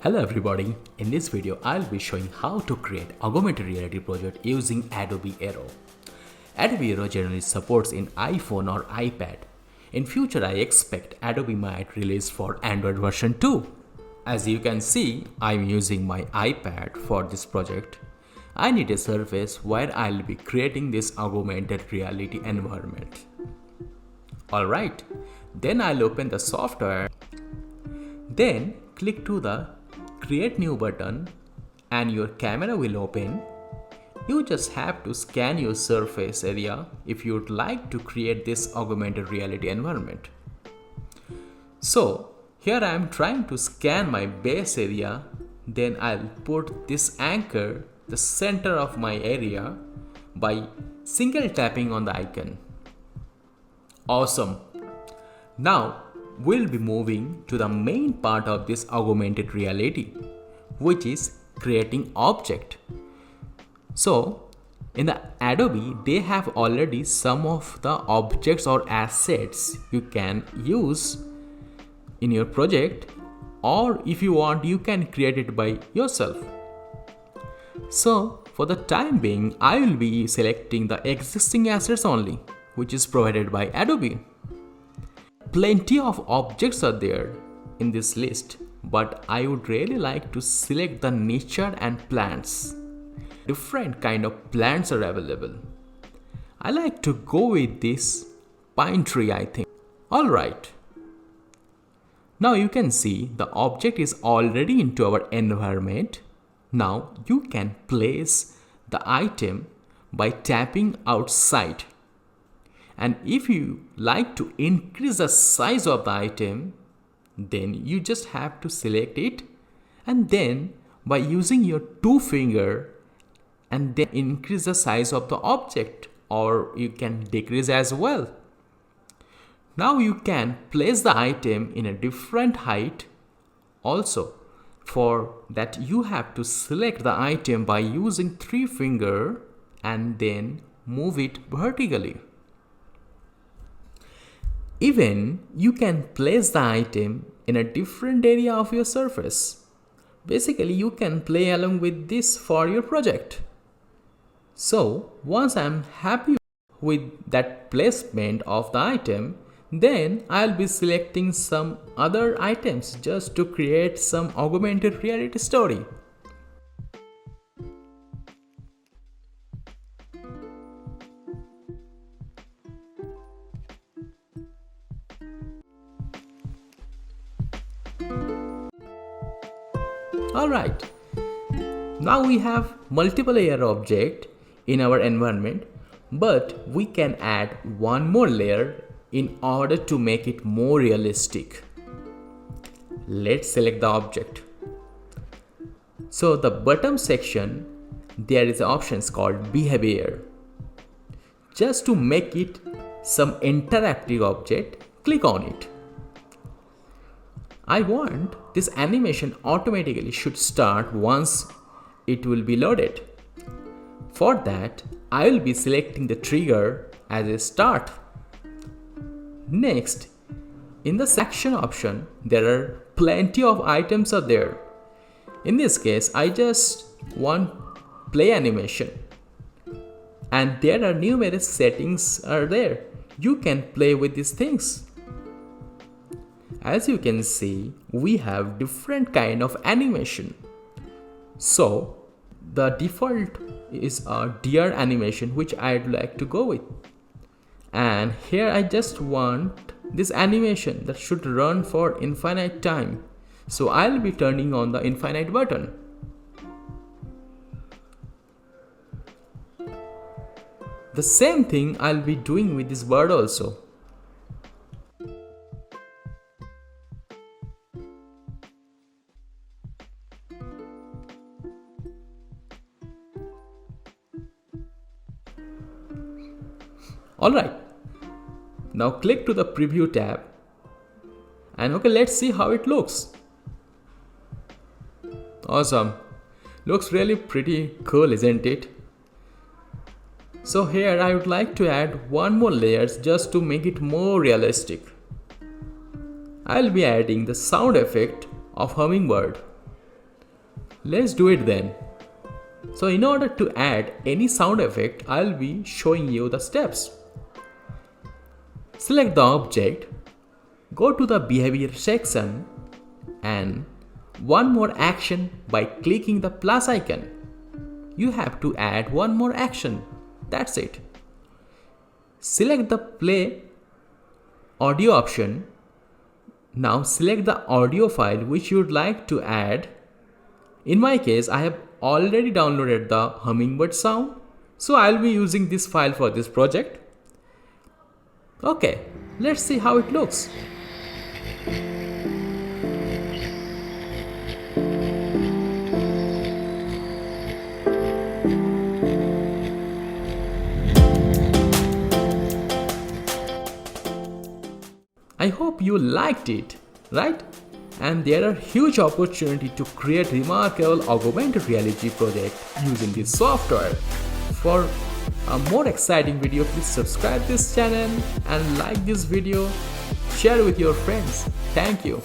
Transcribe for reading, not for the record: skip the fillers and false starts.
Hello everybody, in this video I'll be showing how to create augmented reality project using Adobe Aero. Adobe Aero generally supports in iPhone or iPad. In future I expect Adobe might release for Android version 2. As you can see, I'm using my iPad for this project. I need a surface where I'll be creating this augmented reality environment. Alright, then I'll open the software. Then click to the Create New button and your camera will open. You just have to scan your surface area if you'd like to create this augmented reality environment. So here I am trying to scan my base area. Then I'll put this anchor the center of my area by single tapping on the icon. Awesome. Now we'll be moving to the main part of this augmented reality, which is creating object. So in the Adobe, they have already some of the objects or assets you can use in your project, or if you want, you can create it by yourself. So for the time being, I will be selecting the existing assets only, which is provided by Adobe. Plenty of objects are there in this list, but I would really like to select the nature and plants. Different kind of plants are available. I like to go with this pine tree, I think. Alright. Now you can see the object is already into our environment. Now you can place the item by tapping outside. And if you like to increase the size of the item, then you just have to select it and then by using your two finger and then increase the size of the object, or you can decrease as well. Now you can place the item in a different height. Also, for that you have to select the item by using three finger and then move it vertically. Even you can place the item in a different area of your surface. Basically, you can play along with this for your project. So once I'm happy with that placement of the item, then I'll be selecting some other items just to create some augmented reality story. Alright, now we have multiple layer object in our environment, but we can add one more layer in order to make it more realistic. Let's select the object. So the bottom section, there is options called behavior. Just to make it some interactive object, click on it. I want this animation automatically should start once it will be loaded. For that, I will be selecting the trigger as a start. Next, in the section option, there are plenty of items are there. In this case, I just want play animation. And there are numerous settings are there. You can play with these things. As you can see, we have different kind of animation. So the default is a deer animation, which I'd like to go with. And here I just want this animation that should run for infinite time. So I'll be turning on the infinite button. The same thing I'll be doing with this bird also. Alright, now click to the preview tab and okay, let's see how it looks. Awesome, looks really pretty cool, isn't it? So here I would like to add one more layers just to make it more realistic. I'll be adding the sound effect of hummingbird. Let's do it then. So in order to add any sound effect, I'll be showing you the steps. Select the object, go to the behavior section, and one more action by clicking the plus icon. You have to add one more action. That's it. Select the play audio option. Now select the audio file which you would like to add. In my case, I have already downloaded the hummingbird sound, so I'll be using this file for this project. Okay, let's see how it looks. I hope you liked it, right? And there are huge opportunity to create remarkable augmented reality project using this software. For a more exciting video, please subscribe this channel and like this video, share with your friends. Thank you.